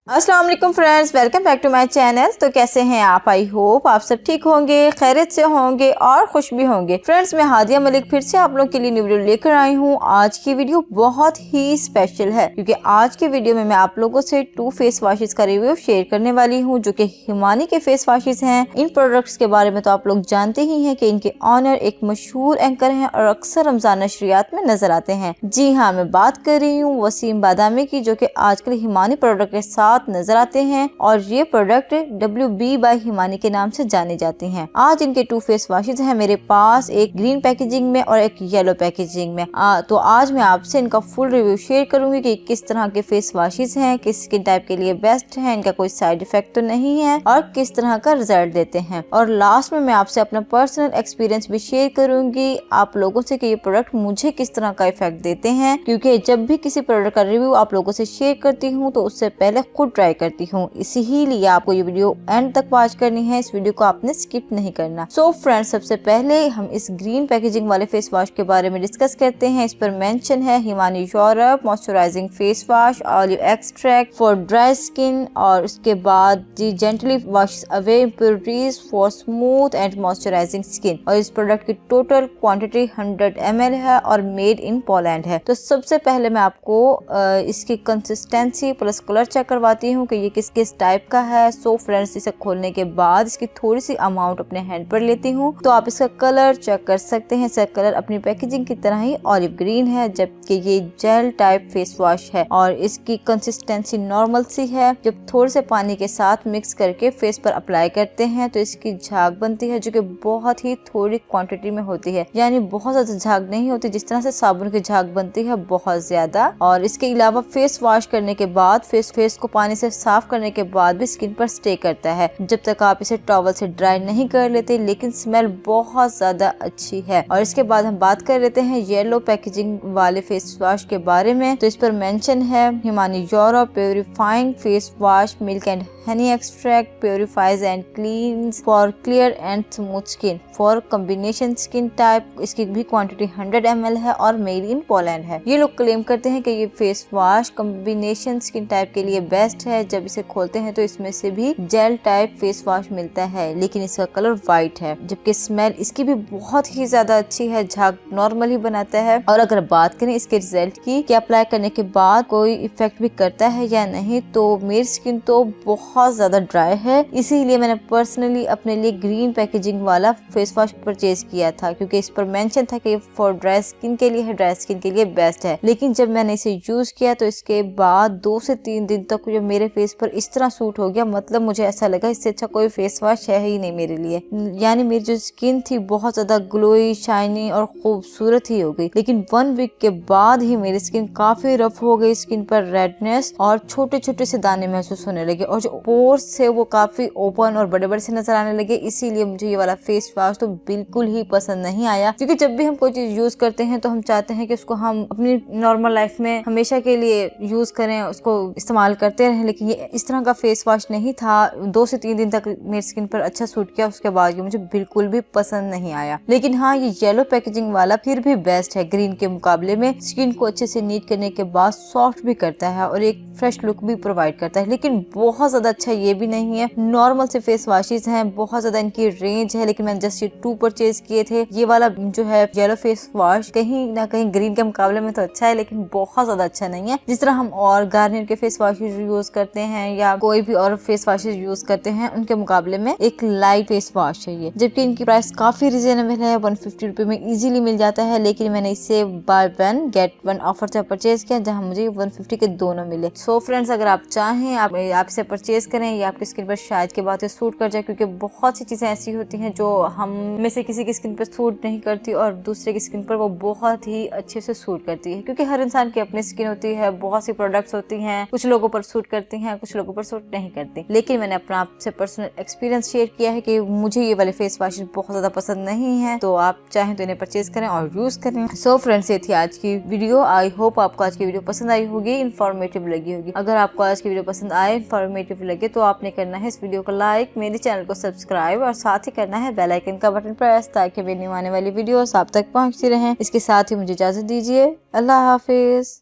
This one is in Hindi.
अस्सलाम वालेकुम friends, welcome back to my channel. तो कैसे हैं आप? आई होप आप सब ठीक होंगे, खैरियत से होंगे और खुश भी होंगे। फ्रेंड्स, मैं हादिया मलिक फिर से आप लोग के लिए न्यू वीडियो लेकर आई हूँ। आज की वीडियो बहुत ही स्पेशल है क्योंकि आज की वीडियो में मैं आप लोगों से 2 फेस वॉशेस का रिव्यू शेयर करने वाली हूँ जो कि हिमानी के फेस वॉशेस हैं। इन प्रोडक्ट्स के बारे में तो आप लोग जानते ही हैं कि इनके ऑनर एक मशहूर एंकर हैं और अक्सर रमजान नशरियात में नजर आते हैं। जी हाँ, मैं बात कर रही हूँ वसीम बादामी की, जो कि आजकल हिमानी प्रोडक्ट के साथ नजर आते हैं और ये प्रोडक्ट WB बाय हिमानी के नाम से जाने जाती हैं। आज इनके 2 फेस वॉशेस हैं मेरे पास, एक ग्रीन पैकेजिंग में और एक येलो पैकेजिंग में। तो आज मैं आपसे इनका फुल रिव्यू शेयर करूंगी कि किस तरह के फेस वॉशेस हैं, किस स्किन टाइप के लिए बेस्ट है, इनका कोई साइड इफेक्ट तो नहीं है और किस तरह का रिजल्ट देते हैं। और लास्ट में मैं आपसे अपना पर्सनल एक्सपीरियंस भी शेयर करूंगी आप लोगों से कि ये प्रोडक्ट मुझे किस तरह का इफेक्ट देते हैं, क्योंकि जब भी किसी प्रोडक्ट का रिव्यू आप लोगों से शेयर करती हूँ तो उससे पहले खुद ट्राई करती हूँ, इसीलिए आपको ये वीडियो एंड तक वॉच करनी है। इस वीडियो को आपने स्किप नहीं करना। सो फ्रेंड्स, सबसे पहले हम इस ग्रीन पैकेजिंग वाले फेस वॉश के बारे में डिस्कस करते हैं। इस पर मेंशन है Himani Europe moisturising face wash, olive extract for dry skin, और उसके बाद the gently wash away impurities for smooth and moisturising skin. और इस प्रोडक्ट की टोटल क्वांटिटी 100 ml है और मेड इन पोलैंड है। तो सबसे पहले मैं आपको इसकी कंसिस्टेंसी प्लस कलर चेक करवाती हूँ कि ये किस किस टाइप का है। सो फ्रेंड्स, इसे खोलने के बाद इसकी थोड़ी सी अमाउंट अपने हैंड पर लेती हूँ तो आप इसका कलर चेक कर सकते हैं। इसका कलर अपनी पैकेजिंग की तरह ही ऑलिव ग्रीन है, जबकि ये जेल टाइप फेस वॉश है और इसकी कंसिस्टेंसी नॉर्मल सी है। जब थोड़े से पानी के साथ मिक्स करके फेस पर अप्लाई करते हैं तो इसकी झाग बनती है, जो कि बहुत ही थोड़ी क्वांटिटी में होती है, यानी बहुत ज्यादा झाग नहीं होती जिस तरह से साबुन की झाग बनती है, बहुत ज्यादा। और इसके अलावा फेस वॉश करने के बाद फेस को पानी से साफ करने के बाद भी स्किन पर स्टे करता है जब तक आप इसे टॉवल से ड्राई नहीं कर लेते, लेकिन स्मेल बहुत ज्यादा अच्छी है। और इसके बाद हम बात कर लेते हैं येलो पैकेजिंग वाले फेस वॉश के बारे में। तो इस पर मेंशन है Himani Europe purifying face wash, milk and honey extract purifiers and cleans for clear and smooth skin for combination skin type. इसकी भी क्वांटिटी 100 ml है और मेड इन पोलैंड है। ये लोग क्लेम करते हैं कि ये face wash combination skin type के लिए बेस्ट है। जब इसे खोलते हैं तो इसमें से भी जेल टाइप फेस वॉश मिलता है, लेकिन इसका कलर व्हाइट है, जबकि स्मेल इसकी भी बहुत ही ज्यादा अच्छी है, झाग नॉर्मल ही बनाता है। और अगर बात करें इसके रिजल्ट की कि अप्लाई करने के बाद कोई इफेक्ट भी करता है या नहीं, तो मेरी स्किन तो बहुत ज्यादा ड्राई है, इसीलिए मैंने पर्सनली अपने लिए ग्रीन पैकेजिंग वाला फेस वॉश परचेज किया था, क्योंकि इस पर मेंशन था कि फॉर ड्राई स्किन के लिए है, ड्राई स्किन के लिए बेस्ट है। लेकिन जब मैंने इसे यूज किया तो इसके बाद 2 से 3 दिन तक जो मेरे फेस पर इस तरह सूट हो गया, मतलब मुझे ऐसा लगा इससे अच्छा कोई फेस वॉश है ही नहीं मेरे लिए। यानी मेरी जो स्किन थी बहुत ज्यादा ग्लोई, शाइनी और खूबसूरत ही हो गई। लेकिन 1 वीक के बाद ही मेरी स्किन काफी रफ हो गई, स्किन पर रेडनेस और छोटे छोटे से दाने महसूस होने लगे और जो पोर्स थे वो काफी ओपन और बड़े बड़े से नजर आने लगे। इसीलिए मुझे ये वाला फेस वॉश तो बिल्कुल ही पसंद नहीं आया, क्योंकि जब भी हम कोई चीज यूज करते हैं तो हम चाहते हैं कि उसको हम अपनी नॉर्मल लाइफ में हमेशा के लिए यूज करें, उसको इस्तेमाल करते रहें। लेकिन ये इस तरह का फेस वॉश नहीं था। 2 से 3 दिन तक मेरी स्किन पर अच्छा सूट किया, उसके बाद ये मुझे बिल्कुल भी पसंद नहीं आया। लेकिन हाँ, ये येलो पैकेजिंग वाला फिर भी बेस्ट है ग्रीन के मुकाबले में। स्किन को अच्छे से नीट करने के बाद सॉफ्ट भी करता है और एक फ्रेश लुक भी प्रोवाइड करता है, लेकिन बहुत ज्यादा अच्छा ये भी नहीं है। नॉर्मल से फेस वॉशेस हैं, बहुत ज्यादा इनकी रेंज है, लेकिन मैंने जस्ट ये 2 परचेज किए थे। ये वाला जो है येलो फेस वॉश कहीं ना कहीं ग्रीन के मुकाबले में तो अच्छा है, लेकिन बहुत ज्यादा अच्छा नहीं है। जिस तरह हम और गार्नियर के फेस वॉशेस यूज करते हैं या कोई भी और फेस वॉशेस यूज करते हैं, उनके मुकाबले में एक लाइट फेस वॉश है ये, जबकि इनकी प्राइस काफी रिजनेबल है, 150 रुपए में इजीली मिल जाता है। लेकिन मैंने इसे बाय 1 गेट 1 ऑफर से परचेज किया, जहां मुझे 150 के दोनों मिले। सो फ्रेंड्स, अगर आप चाहें आप इसे परचेज करें, या आपकी स्किन पर शायद के बाद सूट कर जाए, क्योंकि बहुत सी चीजें ऐसी होती हैं जो हम में से किसी की स्किन पर सूट नहीं करती और दूसरे की स्किन पर वो बहुत ही अच्छे से सूट करती है, क्योंकि हर इंसान की अपनी स्किन होती है, बहुत सी प्रोडक्ट्स होती हैं, कुछ लोगों पर सूट करती हैं, कुछ लोगों पर सूट नहीं करती। लेकिन मैंने अपना आपसे पर्सनल एक्सपीरियंस शेयर किया है कि मुझे ये वाले फेस वॉशेस बहुत ज्यादा पसंद नहीं है, तो आप चाहें तो इन्हें परचेज करें और यूज करें। सो फ्रेंड्स, ये थी आज की वीडियो। आई होप आपको आज की वीडियो पसंद आई होगी, इन्फॉर्मेटिव लगी होगी। अगर आपको आज की वीडियो पसंद आए, इन्फॉर्मेटिव लगे, तो आपने करना है इस वीडियो को लाइक, मेरे चैनल को सब्सक्राइब और साथ ही करना है बेल आइकन का बटन प्रेस, ताकि मेरी आने वाली वीडियोस आप तक पहुंचती रहें। इसके साथ ही मुझे इजाजत दीजिए। अल्लाह हाफिज।